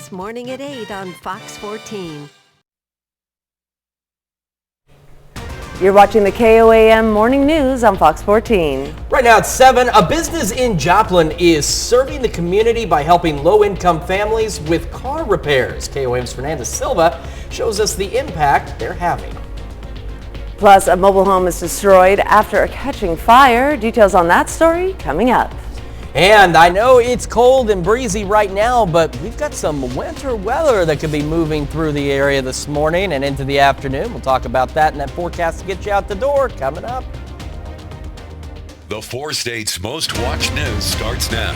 this morning at 8 on Fox 14. You're watching the KOAM Morning News on Fox 14. Right now at 7, a business in Joplin is serving the community by helping low-income families with car repairs. KOAM's Fernanda Silva shows us the impact they're having. Plus, a mobile home is destroyed after catching fire. Details on that story coming up. And I know it's cold and breezy right now, but we've got some winter weather that could be moving through the area this morning and into the afternoon. We'll talk about that and that forecast to get you out the door coming up. The 4 states' most watched news starts now.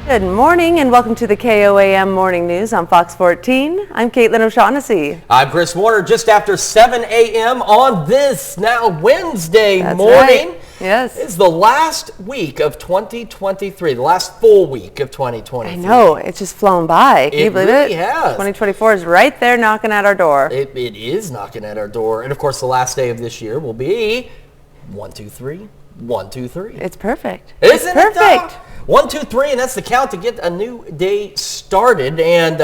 Good morning and welcome to the KOAM Morning News on Fox 14. I'm Caitlin O'Shaughnessy. I'm Chris Warner. Just after 7 a.m. on this now Wednesday That's morning. Right. Yes. It's the last week of 2023, the last full week of 2023. I know, it's just flown by. Can you believe really it? has. 2024 is right there knocking at our door. It is knocking at our door. And of course, the last day of this year will be 1, 2, 3, 1, 2, 3. It's perfect. Isn't it's perfect. It 1, 2, 3, and that's the count to get a new day started, and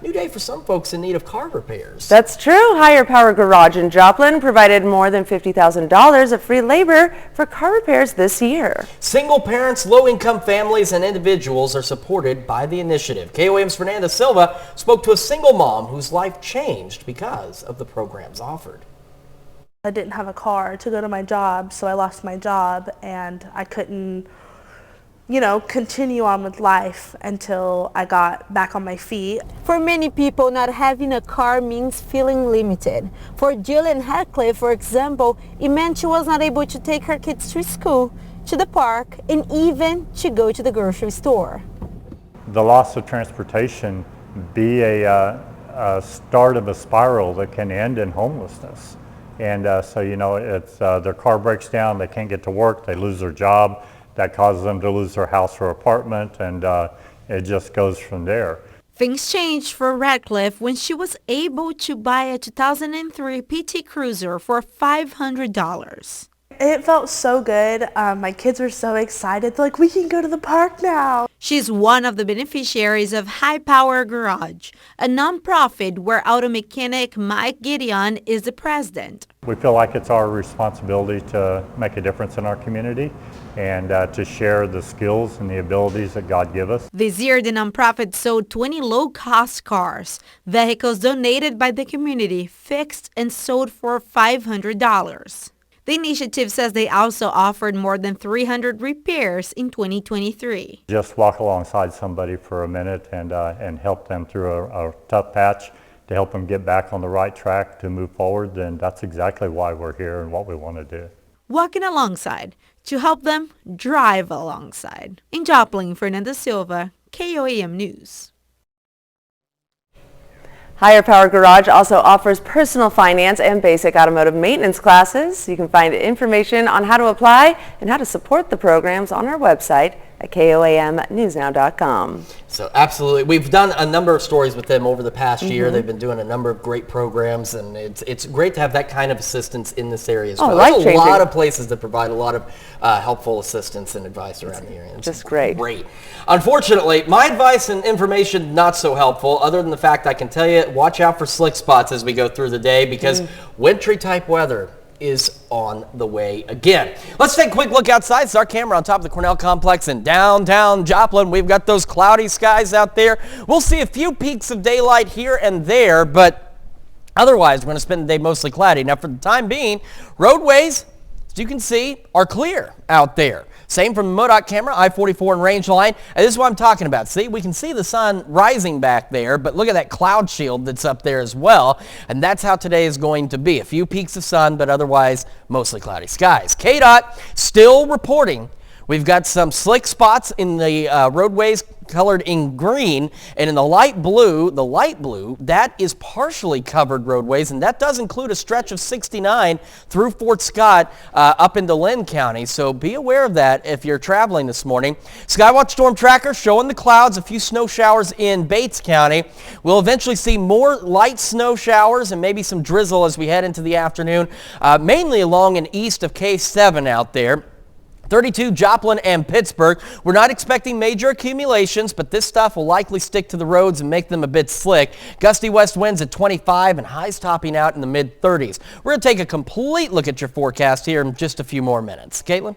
new day for some folks in need of car repairs. That's true. Higher Power Garage in Joplin provided more than $50,000 of free labor for car repairs this year. Single parents, low-income families, and individuals are supported by the initiative. KOAM's Fernanda Silva spoke to a single mom whose life changed because of the programs offered. I didn't have a car to go to my job, so I lost my job, and I couldn't continue on with life until I got back on my feet. For many people, not having a car means feeling limited. For Jillian Hadcliffe, for example, it meant she was not able to take her kids to school, to the park, and even to go to the grocery store. The loss of transportation be a start of a spiral that can end in homelessness. And it's their car breaks down, they can't get to work, they lose their job. That causes them to lose their house or apartment, and it just goes from there. Things changed for Radcliffe when she was able to buy a 2003 PT Cruiser for $500. It felt so good. My kids were so excited. They're like, we can go to the park now. She's one of the beneficiaries of High Power Garage, a nonprofit where auto mechanic Mike Gideon is the president. We feel like it's our responsibility to make a difference in our community and to share the skills and the abilities that God give us. This year, the nonprofit sold 20 low-cost cars, vehicles donated by the community, fixed and sold for $500. The initiative says they also offered more than 300 repairs in 2023. Just walk alongside somebody for a minute and help them through a tough patch to help them get back on the right track to move forward, then that's exactly why we're here and what we want to do. Walking alongside to help them drive alongside. In Joplin, Fernanda Silva, KOAM News. Higher Power Garage also offers personal finance and basic automotive maintenance classes. You can find information on how to apply and how to support the programs on our website at KOAMnewsnow.com. So absolutely. We've done a number of stories with them over the past year. They've been doing a number of great programs, and it's great to have that kind of assistance in this area as well. There's a lot of places that provide a lot of helpful assistance and advice around here. It's just great. Unfortunately, my advice and information not so helpful, other than the fact I can tell you, watch out for slick spots as we go through the day, because wintry type weather is on the way again. Let's take a quick look outside. It's our camera on top of the Cornell Complex in downtown Joplin. We've got those cloudy skies out there. We'll see a few peaks of daylight here and there, but otherwise we're going to spend the day mostly cloudy. Now for the time being, roadways, as you can see, are clear out there. Same from the MoDOT camera, I-44 and Range Line. And this is what I'm talking about. See, we can see the sun rising back there, but look at that cloud shield that's up there as well. And that's how today is going to be. A few peaks of sun, but otherwise mostly cloudy skies. KDOT still reporting. We've got some slick spots in the roadways colored in green, and in the light blue, that is partially covered roadways, and that does include a stretch of 69 through Fort Scott up into Lynn County. So be aware of that if you're traveling this morning. Skywatch Storm Tracker showing the clouds, a few snow showers in Bates County. We'll eventually see more light snow showers and maybe some drizzle as we head into the afternoon, mainly along and east of K7 out there. 32 Joplin and Pittsburgh. We're not expecting major accumulations, but this stuff will likely stick to the roads and make them a bit slick. Gusty west winds at 25 and highs topping out in the mid-30s. We're going to take a complete look at your forecast here in just a few more minutes. Caitlin?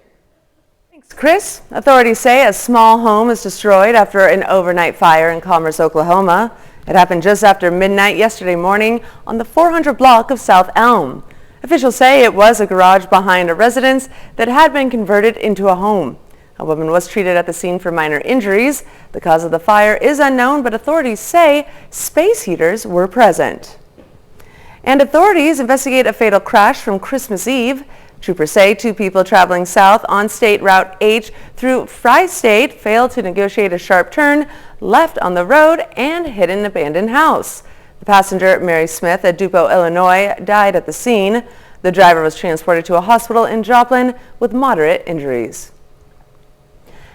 Thanks, Chris. Authorities say a small home is destroyed after an overnight fire in Commerce, Oklahoma. It happened just after midnight yesterday morning on the 400 block of South Elm. Officials say it was a garage behind a residence that had been converted into a home. A woman was treated at the scene for minor injuries. The cause of the fire is unknown, but authorities say space heaters were present. And authorities investigate a fatal crash from Christmas Eve. Troopers say 2 people traveling south on State Route H through Fry State failed to negotiate a sharp turn, left on the road, and hit an abandoned house. The passenger, Mary Smith, at Dupo, Illinois, died at the scene. The driver was transported to a hospital in Joplin with moderate injuries.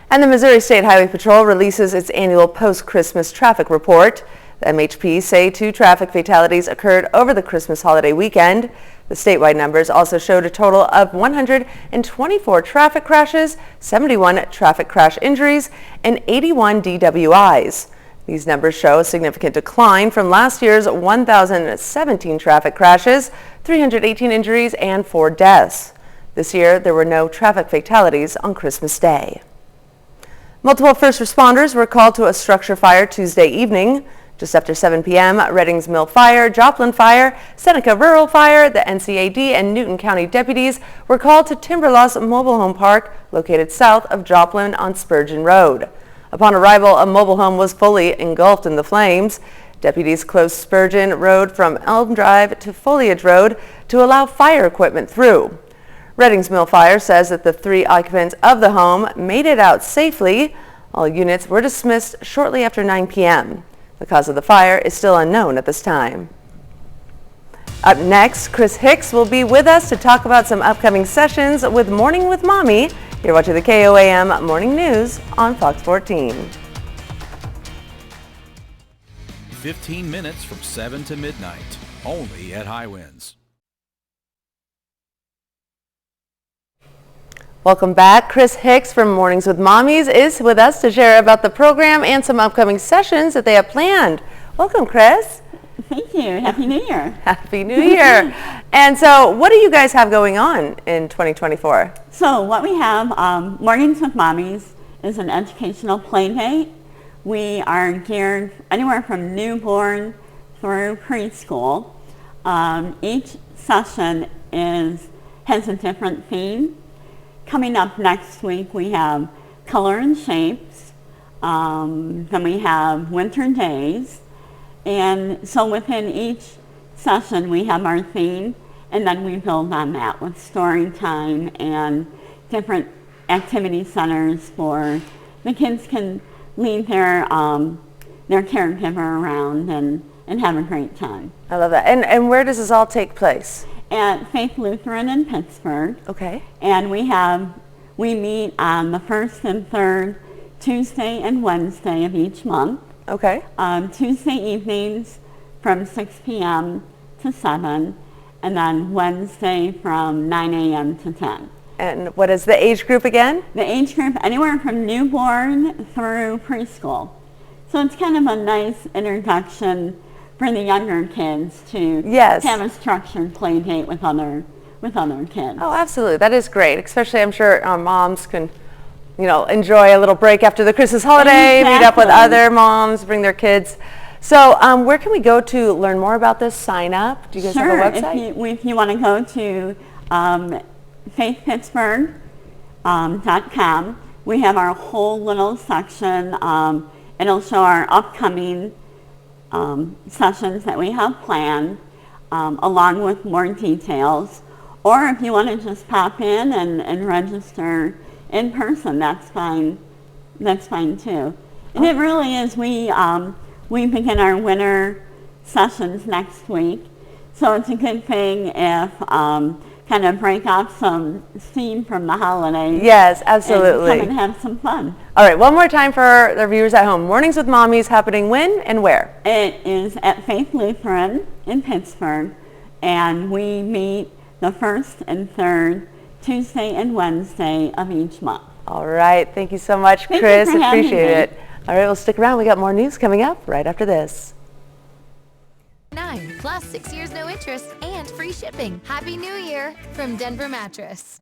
And the Missouri State Highway Patrol releases its annual post-Christmas traffic report. The MHP say 2 traffic fatalities occurred over the Christmas holiday weekend. The statewide numbers also showed a total of 124 traffic crashes, 71 traffic crash injuries, and 81 DWIs. These numbers show a significant decline from last year's 1,017 traffic crashes, 318 injuries, and 4 deaths. This year, there were no traffic fatalities on Christmas Day. Multiple first responders were called to a structure fire Tuesday evening. Just after 7 p.m., Reddings Mill Fire, Joplin Fire, Seneca Rural Fire, the NCAD, and Newton County deputies were called to Timberloss Mobile Home Park, located south of Joplin on Spurgeon Road. Upon arrival, a mobile home was fully engulfed in the flames. Deputies closed Spurgeon Road from Elm Drive to Foliage Road to allow fire equipment through. Reddings Mill Fire says that the 3 occupants of the home made it out safely. All units were dismissed shortly after 9 p.m. The cause of the fire is still unknown at this time. Up next, Chris Hicks will be with us to talk about some upcoming sessions with Morning with Mommy. You're watching the KOAM Morning News on Fox 14. 15 minutes from 7 to midnight, only at High Winds. Welcome back. Chris Hicks from Mornings with Mommies is with us to share about the program and some upcoming sessions that they have planned. Welcome, Chris. Thank you. Happy New Year. Happy New Year. And so what do you guys have going on in 2024? So what we have, Mornings with Mommies is an educational play date. We are geared anywhere from newborn through preschool. Each session has a different theme. Coming up next week, we have Color and Shapes. Then we have Winter Days. And so within each session, we have our theme, and then we build on that with story time and different activity centers for the kids can lead their caregiver around and have a great time. I love that. And where does this all take place? At Faith Lutheran in Pittsburgh. Okay. And we meet on the first and third Tuesday and Wednesday of each month. Okay. Tuesday evenings from 6 p.m. to 7, and then Wednesday from 9 a.m. to 10. And what is the age group again? The age group anywhere from newborn through preschool. So it's kind of a nice introduction for the younger kids to have a structured play date with other kids. Oh, absolutely. That is great. Especially, I'm sure moms can, enjoy a little break after the Christmas holiday, meet up with other moms, bring their kids. So where can we go to learn more about this, sign up? Do you guys have a website? If you want to go to faithpittsburgh.com, we have our whole little section. It'll show our upcoming sessions that we have planned, along with more details. Or if you want to just pop in and register in person, that's fine. That's fine too. And it really is. We begin our winter sessions next week, so it's a good thing if kind of break off some steam from the holidays. Yes, absolutely. And come and have some fun. All right, one more time for the viewers at home. Mornings with Mommies happening when and where? It is at Faith Lutheran in Pittsburgh, and we meet the first and third Tuesday and Wednesday of each month. All right. Thank you so much, Thank Chris. you for having Appreciate me. it. All right. Well, stick around. We got more news coming up right after this. 9 plus 6 years no interest and free shipping. Happy New Year from Denver Mattress.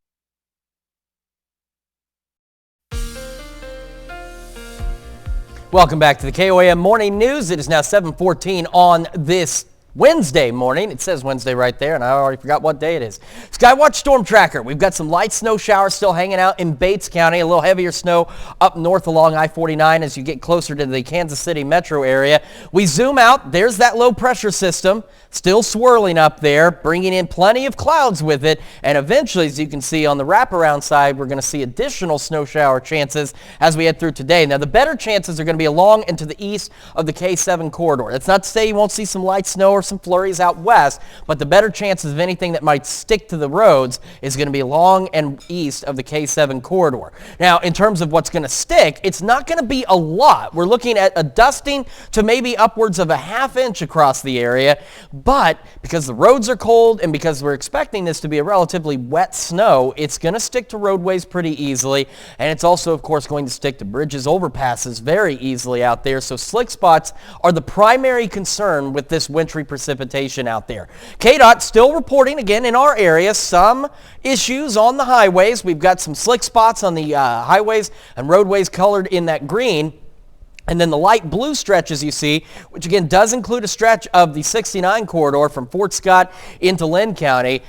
Welcome back to the KOAM Morning News. It is now 7:14 on this Wednesday morning. It says Wednesday right there, and I already forgot what day it is. Skywatch Storm Tracker. We've got some light snow showers still hanging out in Bates County. A little heavier snow up north along I-49 as you get closer to the Kansas City metro area. We zoom out. There's that low pressure system still swirling up there, bringing in plenty of clouds with it. And eventually, as you can see on the wraparound side, we're going to see additional snow shower chances as we head through today. Now, the better chances are going to be along and to the east of the K7 corridor. That's not to say you won't see some light snow or some flurries out west, but the better chances of anything that might stick to the roads is going to be along and east of the K7 corridor. Now, in terms of what's going to stick, it's not going to be a lot. We're looking at a dusting to maybe upwards of a ½ inch across the area, but because the roads are cold and because we're expecting this to be a relatively wet snow, it's going to stick to roadways pretty easily, and it's also, of course, going to stick to bridges, overpasses very easily out there. So slick spots are the primary concern with this wintry precipitation out there. KDOT still reporting again in our area some issues on the highways. We've got some slick spots on the highways and roadways colored in that green. And then the light blue stretches you see, which again does include a stretch of the 69 corridor from Fort Scott into Lynn County,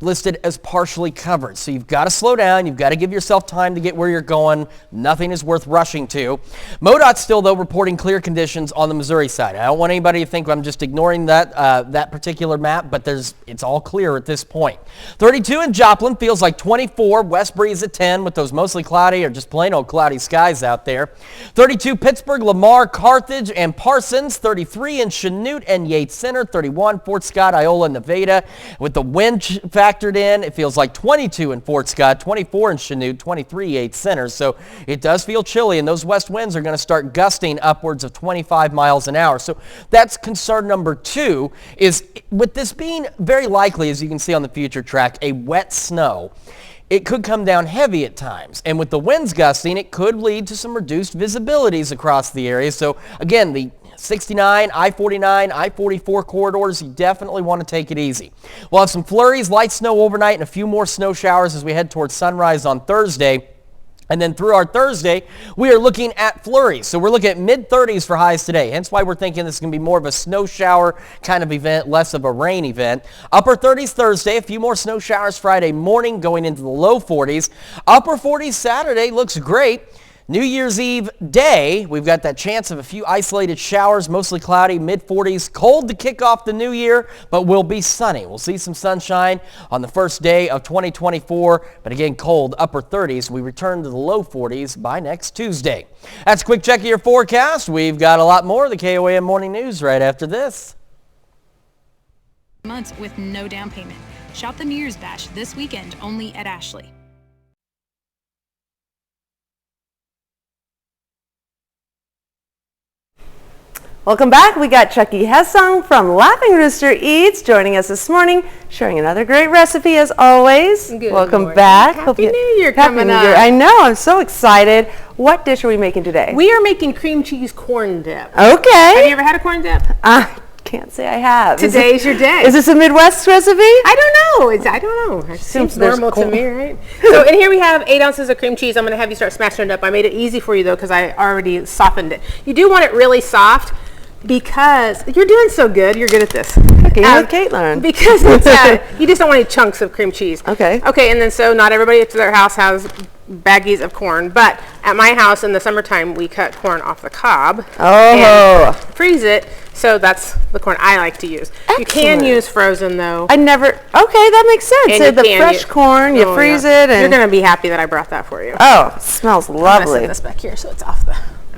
listed as partially covered. So you've got to slow down. You've got to give yourself time to get where you're going. Nothing is worth rushing to. MoDOT still, though, reporting clear conditions on the Missouri side. I don't want anybody to think I'm just ignoring that particular map, but it's all clear at this point. 32 in Joplin feels like 24. West breeze at 10 with those mostly cloudy or just plain old cloudy skies out there. 32 Pittsburgh, Lamar, Carthage, and Parsons. 33 in Chanute and Yates Center. 31 Fort Scott, Iola, Nevada. With the wind factored in, it feels like 22 in Fort Scott, 24 in Chanute, 23 Yates Center. So it does feel chilly, and those west winds are going to start gusting upwards of 25 miles an hour. So that's concern number 2, is with this being very likely, as you can see on the future track, a wet snow. It could come down heavy at times, and with the winds gusting, it could lead to some reduced visibilities across the area. So again, the 69, I-49, I-44 corridors, you definitely want to take it easy. We'll have some flurries, light snow overnight, and a few more snow showers as we head towards sunrise on Thursday. And then through our Thursday, we are looking at flurries. So we're looking at mid-30s for highs today. Hence why we're thinking this is going to be more of a snow shower kind of event, less of a rain event. Upper 30s Thursday, a few more snow showers Friday morning going into the low 40s. Upper 40s Saturday looks great. New Year's Eve day, we've got that chance of a few isolated showers, mostly cloudy, mid-40s. Cold to kick off the new year, but will be sunny. We'll see some sunshine on the first day of 2024, but again, cold, upper 30s. We return to the low 40s by next Tuesday. That's a quick check of your forecast. We've got a lot more of the KOAM Morning News right after this. Months with no down payment. Shop the New Year's Bash this weekend only at Ashley. Welcome back. We got Chucky Hessong from Laughing Rooster Eats joining us this morning, sharing another great recipe as always. Good Welcome morning. back. Happy New Year coming up. I know. I'm so excited. What dish are we making today? We are making cream cheese corn dip. Okay. Have you ever had a corn dip? Can't say I have. Today's your day. Is this a Midwest recipe? I don't know. I don't know. It seems normal to me, right? So in here we have 8 ounces of cream cheese. I'm going to have you start smashing it up. I made it easy for you though because I already softened it. You do want it really soft because you're doing so good. You're good at this. Okay, Caitlin. Because it's, you just don't want any chunks of cream cheese. Okay. Okay, and then so not everybody at their house has baggies of corn, but at my house in the summertime we cut corn off the cob and freeze it. So that's the corn I like to use. Excellent. You can use frozen though. Okay, that makes sense. So the fresh corn, you freeze it. And you're going to be happy that I brought that for you. Oh, it smells lovely. I'm going to set this back here so it's off the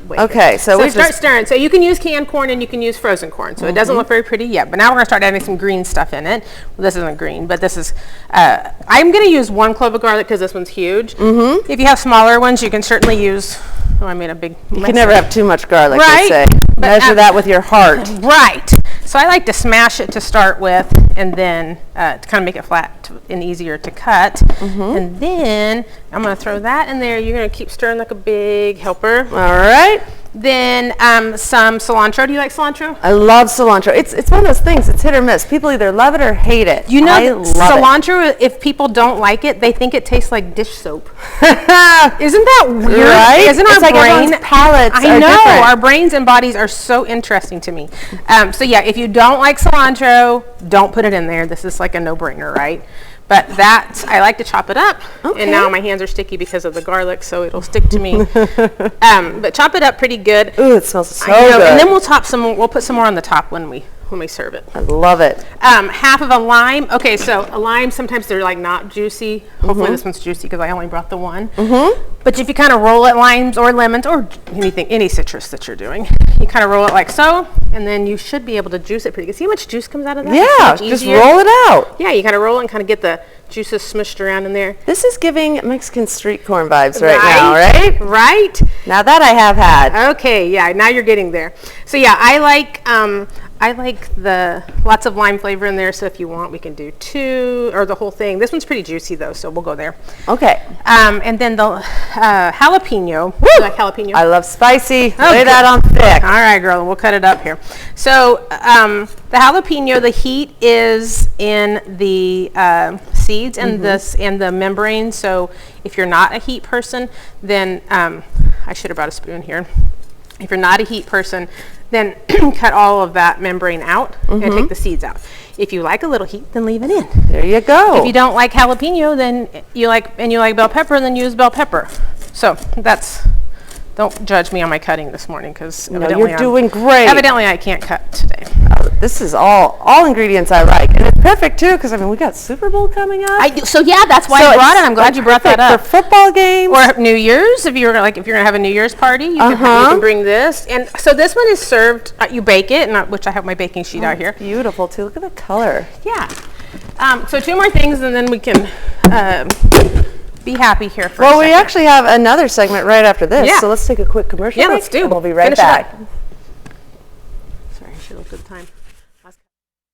way. Okay, so we start stirring. So you can use canned corn and you can use frozen corn. So it doesn't look very pretty yet, but now we're going to start adding some green stuff in it. Well, this isn't green, but this is, I'm going to use 1 clove of garlic because this one's huge. If you have smaller ones, you can certainly use, I made a big mess. You can never have too much garlic, right? they say. Measure that with your heart. Right. So I like to smash it to start with, and then to kind of make it flat and easier to cut. And then I'm going to throw that in there. You're going to keep stirring like a big helper. All right. Then some cilantro. Do you like cilantro? I love cilantro. It's one of those things. It's hit or miss. People either love it or hate it. You know, I love cilantro, if people don't like it, they think it tastes like dish soap. Isn't that weird? Right? Isn't It's our like brain? everyone's palates I are know. different. Our brains and bodies are so interesting to me. So yeah, if you don't like cilantro, don't put it in there. This is like a no-brainer, right? But that, I like to chop it up. Okay. And now my hands are sticky because of the garlic, so it'll stick to me. But chop it up pretty good. Ooh, it smells so I know, good. and then we'll put some more on the top when we serve it. I love it. Half of a lime. Okay, so a lime, sometimes they're like not juicy. Hopefully this one's juicy because I only brought the one. But if you kind of roll it, limes or lemons or anything, any citrus that you're doing, you kind of roll it like so, and then you should be able to juice it pretty good. See how much juice comes out of that? Yeah, It's much just easier. roll it out. Yeah, you kind of roll it and kind of get the juices smushed around in there. This is giving Mexican street corn vibes right now, right? Right. Now that I have had. Okay, yeah, now you're getting there. So yeah, I like the lots of lime flavor in there, so if you want, we can do 2 or the whole thing. This one's pretty juicy though, so we'll go there. Okay. And then the jalapeno. Woo! You like jalapeno? I love spicy. Oh, Lay that on thick. All right, girl, we'll cut it up here. So the jalapeno, the heat is in the seeds and the membrane. So if you're not a heat person, then I should have brought a spoon here. If you're not a heat person, then cut all of that membrane out and take the seeds out. If you like a little heat, then leave it in. There you go. If you don't like jalapeno, then you like bell pepper, then use bell pepper. So don't judge me on my cutting this morning because you're doing great. Evidently, I can't cut today. This is all ingredients I like, and it's perfect too because we got Super Bowl coming up. So yeah, that's why I brought it. I'm glad you brought that up. For football games or New Year's. If you're gonna have a New Year's party, you can bring this. And so this one is served. You bake it, which I have my baking sheet out here. Beautiful too. Look at the color. Yeah. So 2 more things, and then we can be happy here for Well, a we second. actually have another segment right after this, Yeah. so let's take a quick commercial break. Let's do. And we'll be right Finish it back. up. Sorry, I should have good time.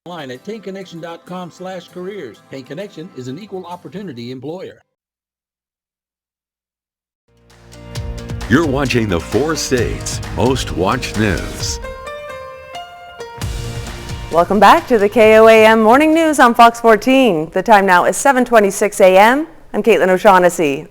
Online at paintconnection.com/careers. Paint Connection is an equal opportunity employer. You're watching the 4 states' most watched news. Welcome back to the KOAM Morning News on Fox 14. The time now is 7:26 a.m. I'm Caitlin O'Shaughnessy.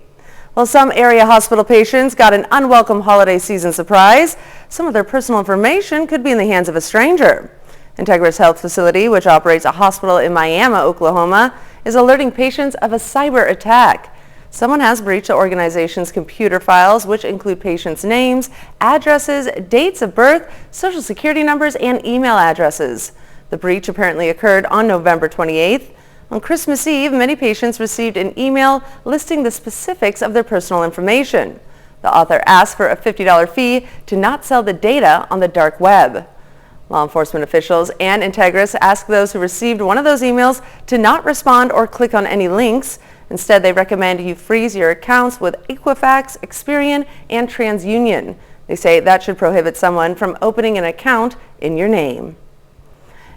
Well, some area hospital patients got an unwelcome holiday season surprise. Some of their personal information could be in the hands of a stranger. Integris Health Facility, which operates a hospital in Miami, Oklahoma, is alerting patients of a cyber attack. Someone has breached the organization's computer files, which include patients' names, addresses, dates of birth, social security numbers, and email addresses. The breach apparently occurred on November 28th. On Christmas Eve, many patients received an email listing the specifics of their personal information. The author asked for a $50 fee to not sell the data on the dark web. Law enforcement officials and Integris ask those who received one of those emails to not respond or click on any links. Instead, they recommend you freeze your accounts with Equifax, Experian, and TransUnion. They say that should prohibit someone from opening an account in your name.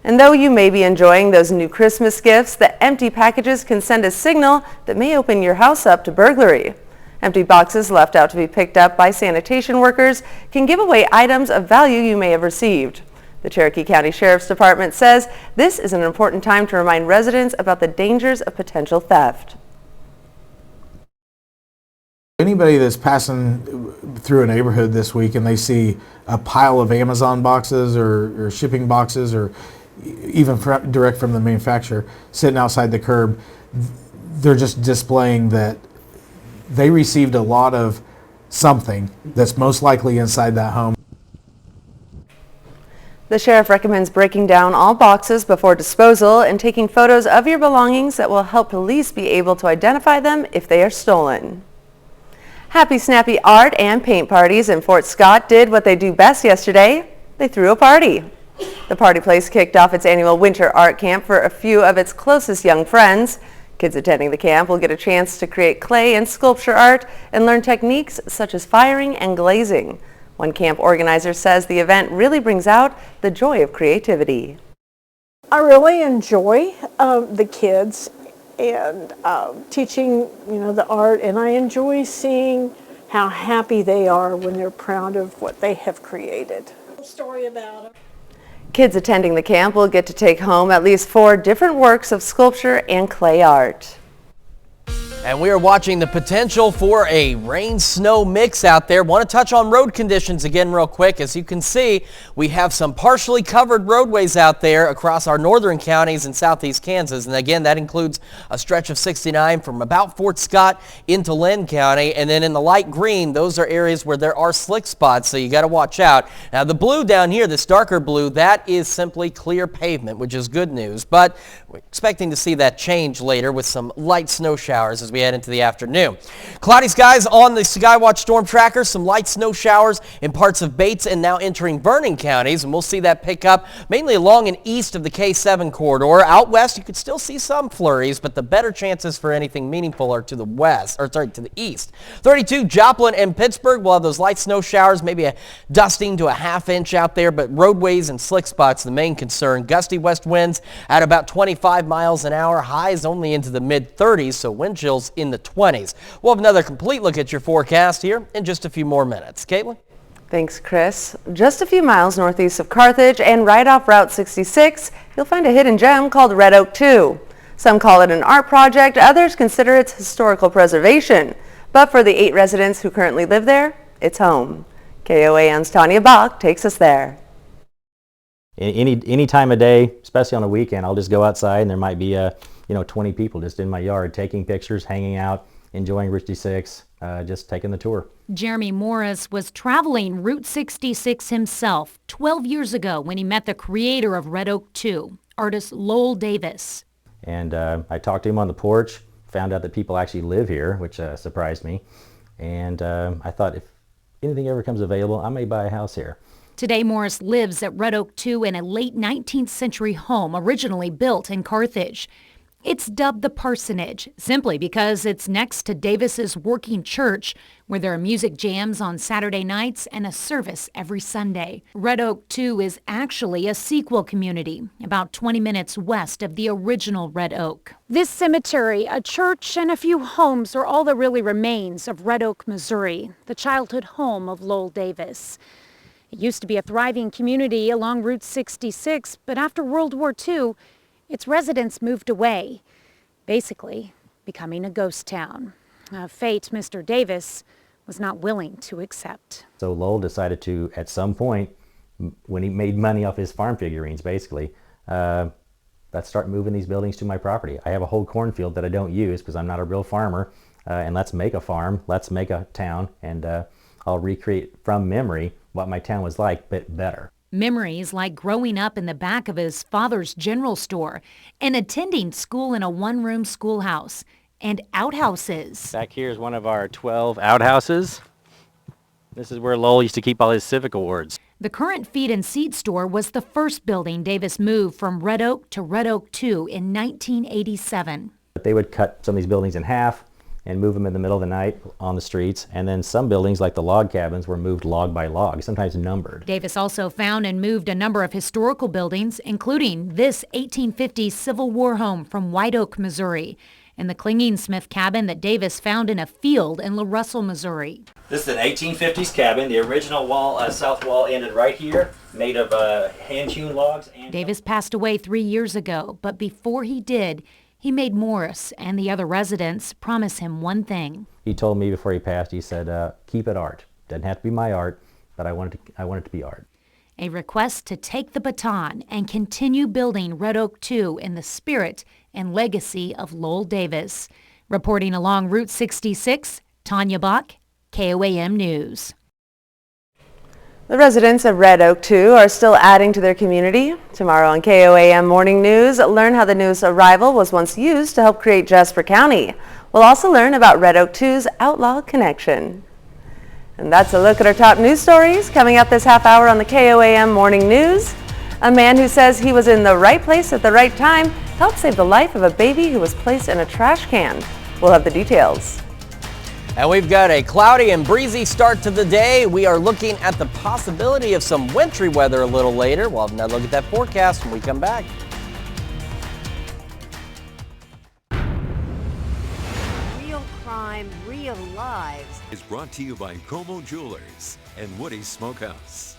And though you may be enjoying those new Christmas gifts, the empty packages can send a signal that may open your house up to burglary. Empty boxes left out to be picked up by sanitation workers can give away items of value you may have received. The Cherokee County Sheriff's Department says this is an important time to remind residents about the dangers of potential theft. Anybody that's passing through a neighborhood this week and they see a pile of Amazon boxes or shipping boxes or even direct from the manufacturer sitting outside the curb, they're just displaying that they received a lot of something that's most likely inside that home. The sheriff recommends breaking down all boxes before disposal and taking photos of your belongings that will help police be able to identify them if they are stolen. Happy Snappy art and paint parties in Fort Scott did what they do best yesterday. They threw a party. The party place kicked off its annual winter art camp for a few of its closest young friends. Kids attending the camp will get a chance to create clay and sculpture art and learn techniques such as firing and glazing. One camp organizer says the event really brings out the joy of creativity. I really enjoy the kids and teaching, the art, and I enjoy seeing how happy they are when they're proud of what they have created. Story about them. Kids attending the camp will get to take home at least 4 different works of sculpture and clay art. And we are watching the potential for a rain-snow mix out there. Want to touch on road conditions again real quick. As you can see, we have some partially covered roadways out there across our northern counties in southeast Kansas. And again, that includes a stretch of 69 from about Fort Scott into Lynn County. And then in the light green, those are areas where there are slick spots, so you got to watch out. Now the blue down here, this darker blue, that is simply clear pavement, which is good news. But we're expecting to see that change later with some light snow showers as we head into the afternoon. Cloudy skies on the Skywatch Storm Tracker, some light snow showers in parts of Bates and now entering Vernon counties, and we'll see that pick up mainly along and east of the K7 corridor. Out west, you could still see some flurries, but the better chances for anything meaningful are to the to the east. 32, Joplin and Pittsburgh will have those light snow showers, maybe a dusting to a half-inch out there, but roadways and slick spots the main concern. Gusty west winds at about 25 miles an hour, highs only into the mid-30s, so wind chills in the 20s. We'll have another complete look at your forecast here in just a few more minutes. Caitlin? Thanks, Chris. Just a few miles northeast of Carthage and right off Route 66, you'll find a hidden gem called Red Oak 2. Some call it an art project, others consider it historical preservation. But for the 8 residents who currently live there, it's home. KOAM's Tanya Bach takes us there. Any time of day, especially on a weekend, I'll just go outside and there might be 20 people just in my yard taking pictures, hanging out, enjoying Route 66, just taking the tour. Jeremy Morris was traveling Route 66 himself 12 years ago when he met the creator of Red Oak 2, artist Lowell Davis. And I talked to him on the porch, found out that people actually live here, which surprised me. And I thought if anything ever comes available, I may buy a house here. Today, Morris lives at Red Oak 2 in a late 19th century home originally built in Carthage. It's dubbed the Parsonage simply because it's next to Davis's working church, where there are music jams on Saturday nights and a service every Sunday. Red Oak 2 is actually a sequel community, about 20 minutes west of the original Red Oak. This cemetery, a church, and a few homes are all that really remains of Red Oak, Missouri, the childhood home of Lowell Davis. It used to be a thriving community along Route 66, but after World War II, its residents moved away, basically becoming a ghost town. A fate Mr. Davis was not willing to accept. So Lowell decided to, at some point, when he made money off his farm figurines, basically, let's start moving these buildings to my property. I have a whole cornfield that I don't use because I'm not a real farmer, and let's make a farm, let's make a town, and I'll recreate from memory what my town was like, but better. Memories like growing up in the back of his father's general store and attending school in a one-room schoolhouse and outhouses. Back here is one of our 12 outhouses. This is where Lowell used to keep all his civic awards. The current feed and seed store was the first building Davis moved from Red Oak to Red Oak 2 in 1987. They would cut some of these buildings in half and move them in the middle of the night on the streets. And then some buildings, like the log cabins, were moved log by log, sometimes numbered. Davis also found and moved a number of historical buildings, including this 1850s Civil War home from White Oak, Missouri, and the Clinging Smith cabin that Davis found in a field in La Russell, Missouri. This is an 1850s cabin. The original wall, south wall, ended right here, made of hand-hewn logs. Davis passed away 3 years ago, but before he did, he made Morris and the other residents promise him one thing. He told me before he passed, he said, keep it art. Doesn't have to be my art, but I want it to be art. A request to take the baton and continue building Red Oak 2 in the spirit and legacy of Lowell Davis. Reporting along Route 66, Tanya Bach, KOAM News. The residents of Red Oak 2 are still adding to their community. Tomorrow on KOAM Morning News, learn how the newest arrival was once used to help create Jasper County. We'll also learn about Red Oak 2's outlaw connection. And that's a look at our top news stories coming up this half hour on the KOAM Morning News. A man who says he was in the right place at the right time helped save the life of a baby who was placed in a trash can. We'll have the details. And we've got a cloudy and breezy start to the day. We are looking at the possibility of some wintry weather a little later. We'll have another look at that forecast when we come back. time, real lives. Is brought to you by Como Jewelers and Woody's Smokehouse.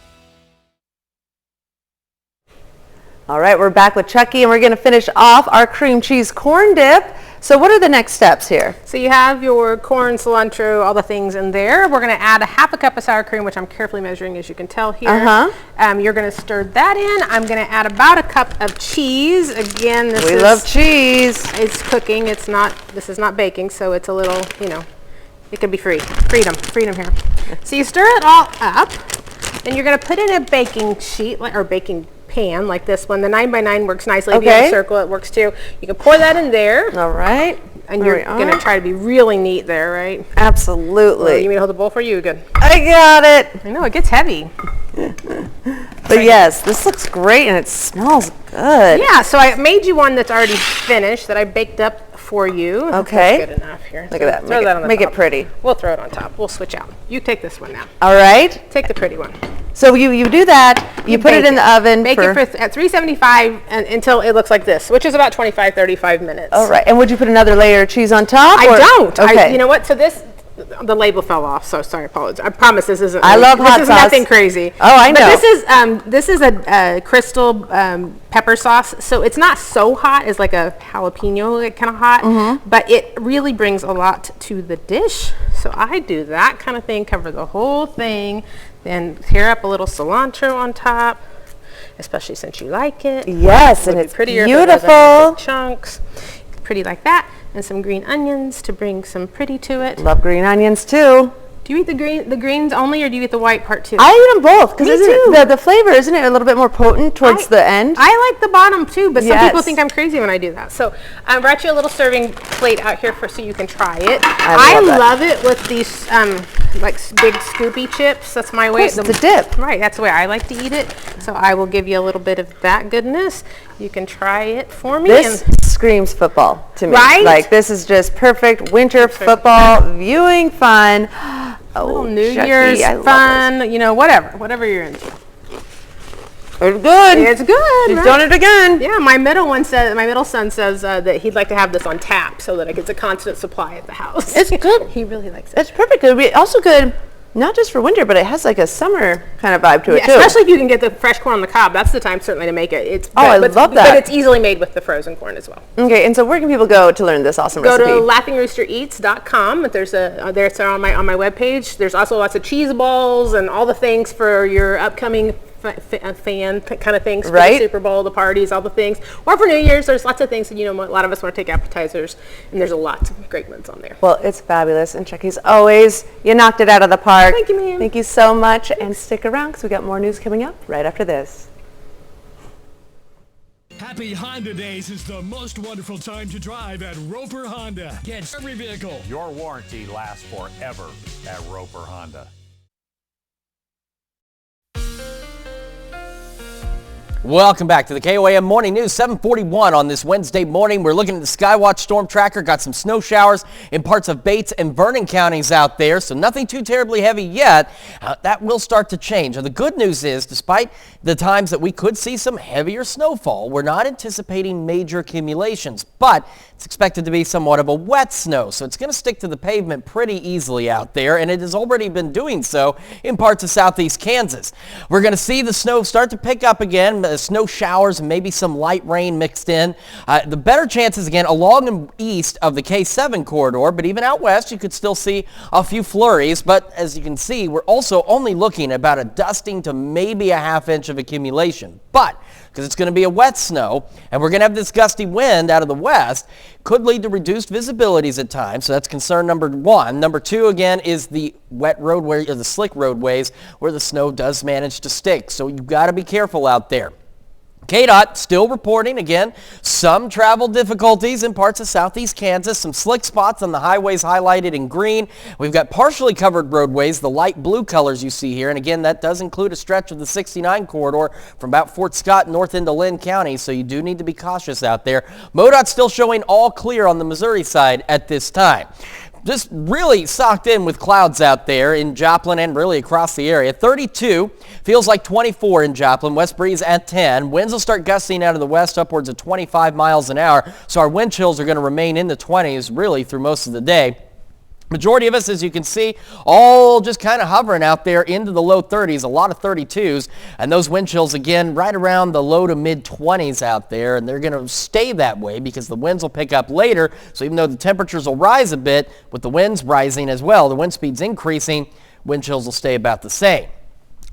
All right, we're back with Chucky, and we're going to finish off our cream cheese corn dip. So what are the next steps here? So you have your corn, cilantro, all the things in there. We're going to add a half a cup of sour cream, which I'm carefully measuring, as you can tell here. You're going to stir that in. I'm going to add about a cup of cheese. Again, we love cheese. It's cooking. It's not. This is not baking, so it's a little, it can be freedom here. So you stir it all up. Then you're going to put in a baking sheet or baking pan like this one. The 9x9 works nicely. If you have a circle, it works too. You can pour that in there. All right. And you're going to try to be really neat there, right? Absolutely. You want me to hold the bowl for you? Good. I got it. I know, it gets heavy. But yes, this looks great and it smells good. Yeah, so I made you one that's already finished that I baked up for you. Okay. That's good enough here. Look at that. Make it pretty. We'll throw it on top. We'll switch out. You take this one now. All right. Take the pretty one. So you do that. You put it in the oven. Bake it at 375 until it looks like this, which is about 25, 35 minutes. All right. And would you put another layer of cheese on top? I don't. Okay. You know what? So the label fell off, so sorry, apologize. I promise this isn't. I love hot sauce. This is nothing crazy. Oh, I know. But this is a crystal pepper sauce, so it's not so hot. It's like a jalapeno kind of hot, but it really brings a lot to the dish. So I do that kind of thing, cover the whole thing, then tear up a little cilantro on top, especially since you like it. Yes, and it's prettier beautiful. Chunks, pretty like that. And some green onions to bring some pretty to it. Love green onions too. Do you eat the greens only, or do you eat the white part too? I eat them both because the flavor, isn't it a little bit more potent towards the end? I like the bottom too, but some people think I'm crazy when I do that. So I brought you a little serving plate out here so you can try it. I love it with these like big scoopy chips. That's my way. It's the dip. Right, that's the way I like to eat it. So I will give you a little bit of that goodness. You can try it for me. This screams football to me. Right? Like this is just perfect winter football viewing fun. Oh, New Year's fun, whatever you're into. It's good. It's good. She's done it again. Yeah, my middle son says that he'd like to have this on tap so that it gets a constant supply at the house. It's good. He really likes it. It's perfect. It'd be also good, not just for winter, but it has like a summer kind of vibe to it too. Especially if you can get the fresh corn on the cob. That's the time certainly to make it. I love that. But it's easily made with the frozen corn as well. Okay, and so where can people go to learn this awesome recipe? Go to laughingroostereats.com. There's on my webpage. There's also lots of cheese balls and all the things for your upcoming fan kind of things for the Super Bowl, the parties, all the things. Or for New Year's, there's lots of things that, a lot of us want to take appetizers, and there's a lot of great ones on there. Well, it's fabulous, and Chucky's always, you knocked it out of the park. Thank you, ma'am. Thank you so much, and stick around because we got more news coming up right after this. Happy Honda Days is the most wonderful time to drive at Roper Honda. Get every vehicle. Your warranty lasts forever at Roper Honda. Welcome back to the KOAM Morning News, 7:41 on this Wednesday morning. We're looking at the Skywatch Storm Tracker. Got some snow showers in parts of Bates and Vernon counties out there, so nothing too terribly heavy yet. That will start to change. And the good news is, despite the times that we could see some heavier snowfall, we're not anticipating major accumulations, but it's expected to be somewhat of a wet snow, so it's going to stick to the pavement pretty easily out there, and it has already been doing so in parts of southeast Kansas. We're going to see the snow start to pick up again. Snow showers and maybe some light rain mixed in. The better chances again along and east of the K7 corridor, but even out west you could still see a few flurries. But as you can see, we're also only looking at about a dusting to maybe a half inch of accumulation. But because it's going to be a wet snow and we're going to have this gusty wind out of the west, could lead to reduced visibilities at times. So that's concern number one. Number two, again, is the wet roadway or the slick roadways where the snow does manage to stick. So you've got to be careful out there. KDOT still reporting, again, some travel difficulties in parts of southeast Kansas, some slick spots on the highways highlighted in green. We've got partially covered roadways, the light blue colors you see here, and again, that does include a stretch of the 69 corridor from about Fort Scott north into Lynn County, so you do need to be cautious out there. MoDOT's still showing all clear on the Missouri side at this time. Just really socked in with clouds out there in Joplin and really across the area. 32, feels like 24 in Joplin. West breeze at 10. Winds will start gusting out of the west upwards of 25 miles an hour. So our wind chills are going to remain in the 20s really through most of the day. Majority of us, as you can see, all just kind of hovering out there into the low 30s, a lot of 32s, and those wind chills again right around the low to mid 20s out there, and they're going to stay that way because the winds will pick up later. So even though the temperatures will rise a bit, with the winds rising as well, the wind speeds increasing, wind chills will stay about the same.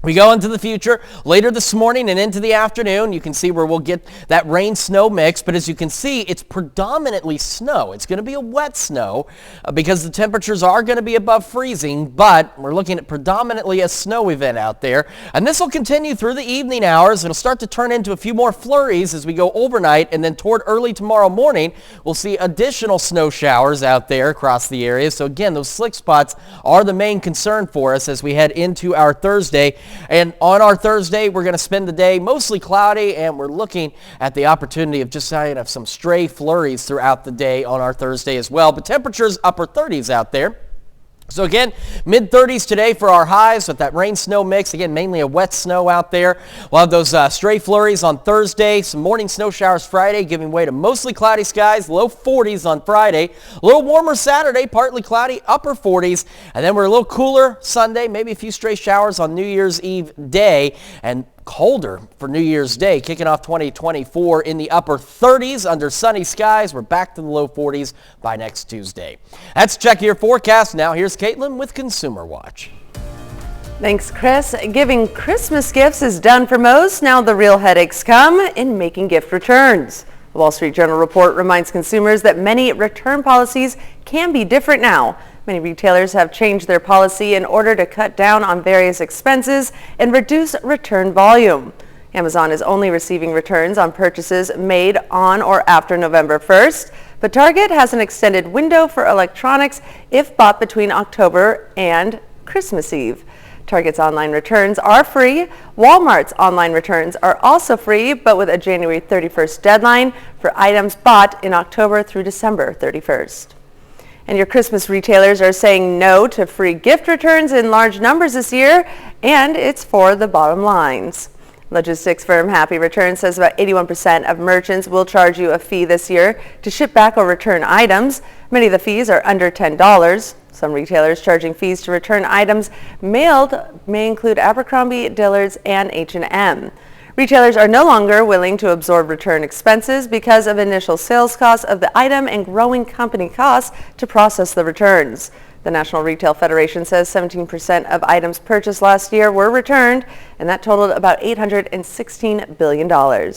We go into the future later this morning and into the afternoon. You can see where we'll get that rain-snow mix, but as you can see, it's predominantly snow. It's going to be a wet snow because the temperatures are going to be above freezing, but we're looking at predominantly a snow event out there. And this will continue through the evening hours. It'll start to turn into a few more flurries as we go overnight, and then toward early tomorrow morning, we'll see additional snow showers out there across the area. So again, those slick spots are the main concern for us as we head into our Thursday. And on our Thursday, we're going to spend the day mostly cloudy, and we're looking at the opportunity of just having some stray flurries throughout the day on our Thursday as well. But temperatures upper 30s out there. So again, mid-30s today for our highs with that rain-snow mix. Again, mainly a wet snow out there. We'll have those stray flurries on Thursday, some morning snow showers Friday, giving way to mostly cloudy skies, low 40s on Friday. A little warmer Saturday, partly cloudy, upper 40s. And then we're a little cooler Sunday, maybe a few stray showers on New Year's Eve day. And colder for New Year's Day, kicking off 2024 in the upper 30s under sunny skies. We're back to the low 40s by next Tuesday. That's Check Your Forecast. Now here's Caitlin with Consumer Watch. Thanks, Chris. Giving Christmas gifts is done for most. Now the real headaches come in making gift returns. The Wall Street Journal report reminds consumers that many return policies can be different now. Many retailers have changed their policy in order to cut down on various expenses and reduce return volume. Amazon is only receiving returns on purchases made on or after November 1st, but Target has an extended window for electronics if bought between October and Christmas Eve. Target's online returns are free. Walmart's online returns are also free, but with a January 31st deadline for items bought in October through December 31st. And your Christmas retailers are saying no to free gift returns in large numbers this year, and it's for the bottom lines. Logistics firm Happy Returns says about 81% of merchants will charge you a fee this year to ship back or return items. Many of the fees are under $10. Some retailers charging fees to return items mailed may include Abercrombie, Dillard's, and H&M. Retailers are no longer willing to absorb return expenses because of initial sales costs of the item and growing company costs to process the returns. The National Retail Federation says 17% of items purchased last year were returned, and that totaled about $816 billion.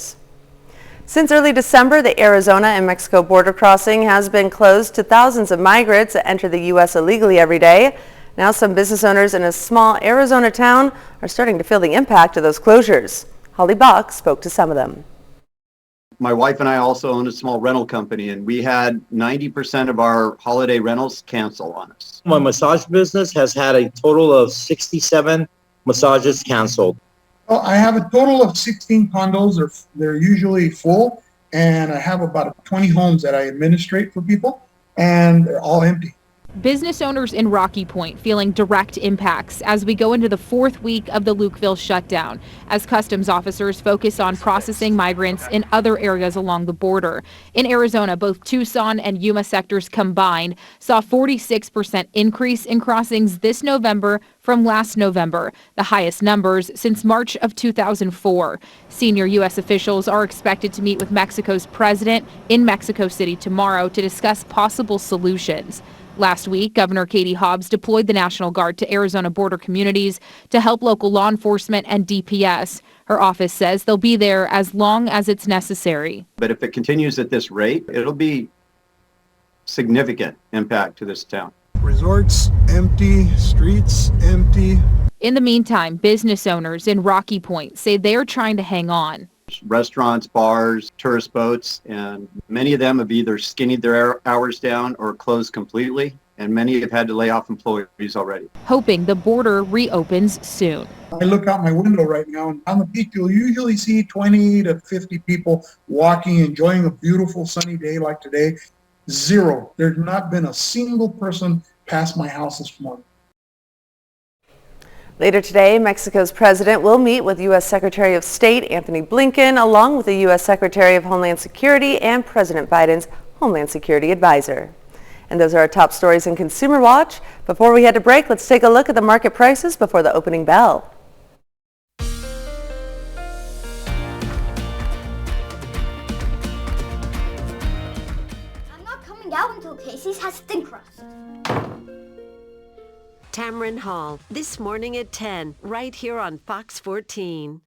Since early December, the Arizona and Mexico border crossing has been closed to thousands of migrants that enter the U.S. illegally every day. Now some business owners in a small Arizona town are starting to feel the impact of those closures. Holly Buck spoke to some of them. My wife and I also own a small rental company, and we had 90% of our holiday rentals cancel on us. My massage business has had a total of 67 massages canceled. Well, I have a total of 16 condos. They're usually full, and I have about 20 homes that I administrate for people, and they're all empty. Business owners in Rocky Point feeling direct impacts as we go into the fourth week of the Lukeville shutdown, as customs officers focus on processing migrants in other areas along the border. In Arizona, both Tucson and Yuma sectors combined saw 46% increase in crossings this November from last November, the highest numbers since March of 2004. Senior U.S. officials are expected to meet with Mexico's president in Mexico City tomorrow to discuss possible solutions. Last week, Governor Katie Hobbs deployed the National Guard to Arizona border communities to help local law enforcement and DPS. Her office says they'll be there as long as it's necessary. But if it continues at this rate, it'll be significant impact to this town. Resorts empty, streets empty. In the meantime, business owners in Rocky Point say they're trying to hang on. Restaurants, bars, tourist boats, and many of them have either skinnied their hours down or closed completely, and many have had to lay off employees already. Hoping the border reopens soon. I look out my window right now, and on the beach you'll usually see 20 to 50 people walking, enjoying a beautiful sunny day like today. Zero. There's not been a single person past my house this morning. Later today, Mexico's president will meet with U.S. Secretary of State Anthony Blinken, along with the U.S. Secretary of Homeland Security and President Biden's Homeland Security advisor. And those are our top stories in Consumer Watch. Before we head to break, let's take a look at the market prices before the opening bell. I'm not coming out until Casey's has thin crust. Tamron Hall, this morning at 10, right here on Fox 14.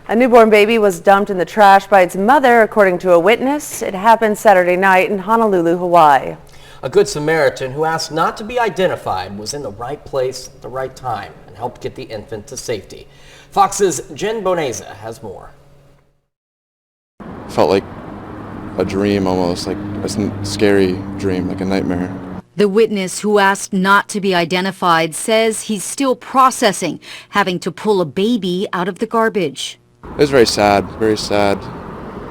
A newborn baby was dumped in the trash by its mother, according to a witness. It happened Saturday night in Honolulu, Hawaii. A Good Samaritan who asked not to be identified was in the right place at the right time and helped get the infant to safety. Fox's Jen Boneza has more. Felt like a dream almost, like a scary dream, like a nightmare. The witness who asked not to be identified says he's still processing having to pull a baby out of the garbage. It was very sad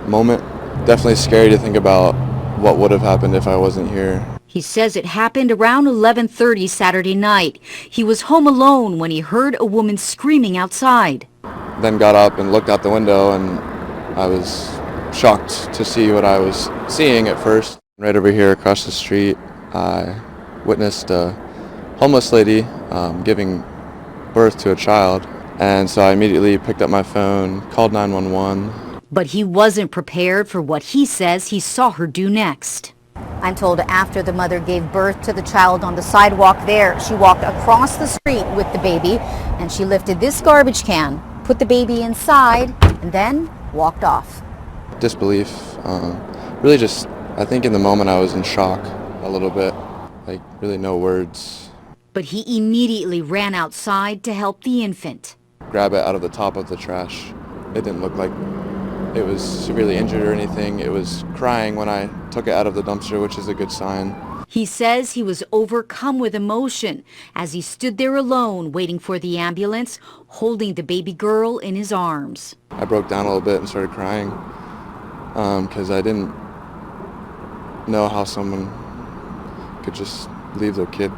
moment. Definitely scary to think about what would have happened if I wasn't here. He says it happened around 11:30 Saturday night. He was home alone when he heard a woman screaming outside. Then got up and looked out the window, and I was shocked to see what I was seeing at first. Right over here across the street, I witnessed a homeless lady giving birth to a child. And so I immediately picked up my phone, called 911. But he wasn't prepared for what he says he saw her do next. I'm told after the mother gave birth to the child on the sidewalk there, she walked across the street with the baby and she lifted this garbage can, put the baby inside, and then walked off. Disbelief. Really just, I think in the moment I was in shock a little bit, like really no words. But he immediately ran outside to help the infant. Grab it out of the top of the trash. It didn't look like it was severely injured or anything. It was crying when I took it out of the dumpster, which is a good sign. He says he was overcome with emotion as he stood there alone waiting for the ambulance, holding the baby girl in his arms. I broke down a little bit and started crying because I didn't know how someone could just leave their kid.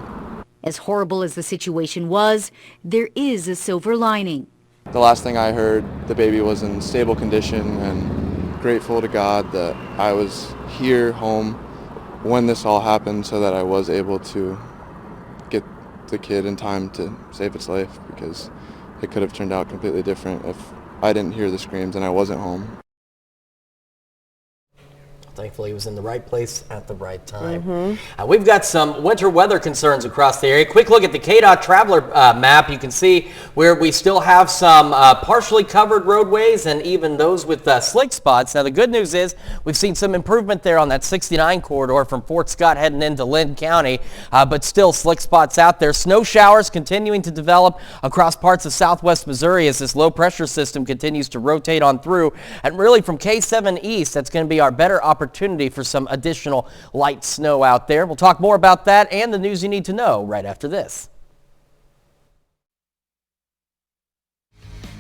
As horrible as the situation was, there is a silver lining. The last thing I heard, the baby was in stable condition, and grateful to God that I was here home when this all happened so that I was able to get the kid in time to save its life, because it could have turned out completely different if I didn't hear the screams and I wasn't home. Thankfully, he was in the right place at the right time. We've got some winter weather concerns across the area. Quick look at the KDOT Traveler map. You can see where we still have some partially covered roadways and even those with slick spots. Now, the good news is we've seen some improvement there on that 69 corridor from Fort Scott heading into Lynn County, but still slick spots out there. Snow showers continuing to develop across parts of southwest Missouri as this low pressure system continues to rotate on through. And really from K7 east, that's going to be our better opportunity for some additional light snow out there. We'll talk more about that and the news you need to know right after this.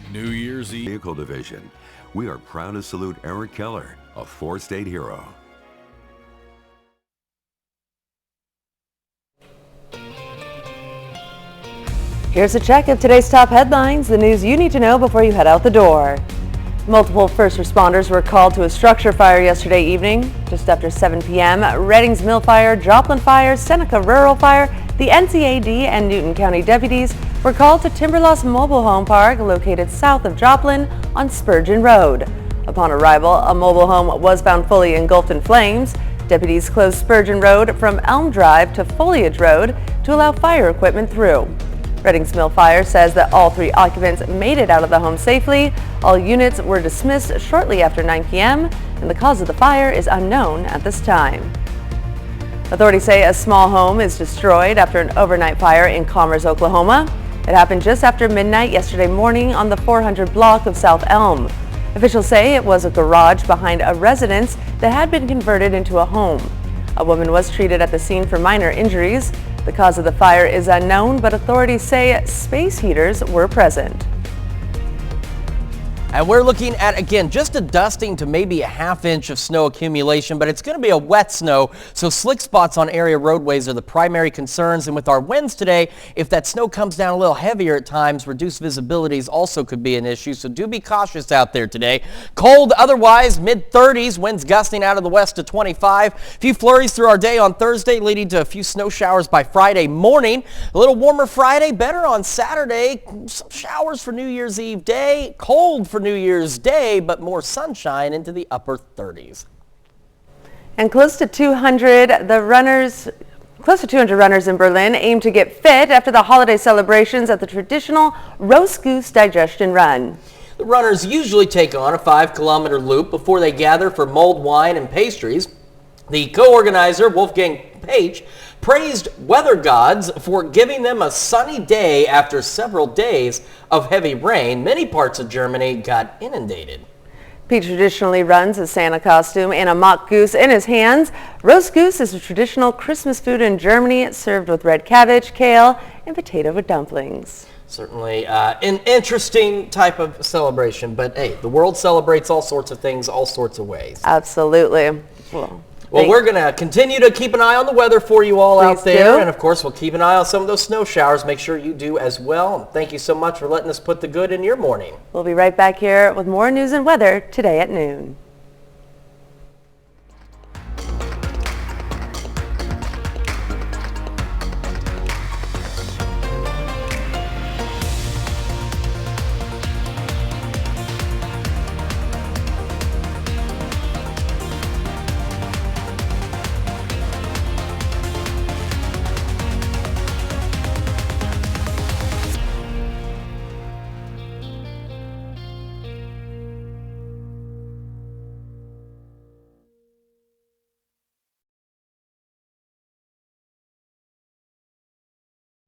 New Year's Eve. Vehicle Division. We are proud to salute Eric Keller, a four-state hero. Here's a check of today's top headlines, the news you need to know before you head out the door. Multiple first responders were called to a structure fire yesterday evening. Just after 7 p.m., Reddings Mill Fire, Joplin Fire, Seneca Rural Fire, the NCAD, and Newton County deputies were called to Timberlost Mobile Home Park located south of Joplin on Spurgeon Road. Upon arrival, a mobile home was found fully engulfed in flames. Deputies closed Spurgeon Road from Elm Drive to Foliage Road to allow fire equipment through. Reddings Mill Fire says that all 3 occupants made it out of the home safely. All units were dismissed shortly after 9 p.m. and the cause of the fire is unknown at this time. Authorities say a small home is destroyed after an overnight fire in Commerce, Oklahoma. It happened just after midnight yesterday morning on the 400 block of South Elm. Officials say it was a garage behind a residence that had been converted into a home. A woman was treated at the scene for minor injuries. The cause of the fire is unknown, but authorities say space heaters were present. And we're looking at, again, just a dusting to maybe a ½ inch of snow accumulation, but it's going to be a wet snow, so slick spots on area roadways are the primary concerns. And with our winds today, if that snow comes down a little heavier at times, reduced visibilities also could be an issue, so do be cautious out there today. Cold otherwise, mid-30s, winds gusting out of the west to 25. A few flurries through our day on Thursday, leading to a few snow showers by Friday morning. A little warmer Friday, better on Saturday. Some showers for New Year's Eve day, cold for New Year's Day, but more sunshine into the upper 30s. And close to 200 runners in Berlin aim to get fit after the holiday celebrations at the traditional roast goose digestion run. The runners usually take on a 5-kilometer loop before they gather for mulled wine and pastries. The co-organizer, Wolfgang Page, praised weather gods for giving them a sunny day after several days of heavy rain. Many parts of Germany got inundated. Pete traditionally runs a Santa costume and a mock goose in his hands. Roast goose is a traditional Christmas food in Germany. It's served with red cabbage, kale, and potato dumplings. Certainly an interesting type of celebration, but hey, the world celebrates all sorts of things, all sorts of ways. Absolutely. Well, we're going to continue to keep an eye on the weather for you all out there. And, of course, we'll keep an eye on some of those snow showers. Make sure you do as well. And thank you so much for letting us put the good in your morning. We'll be right back here with more news and weather today at noon.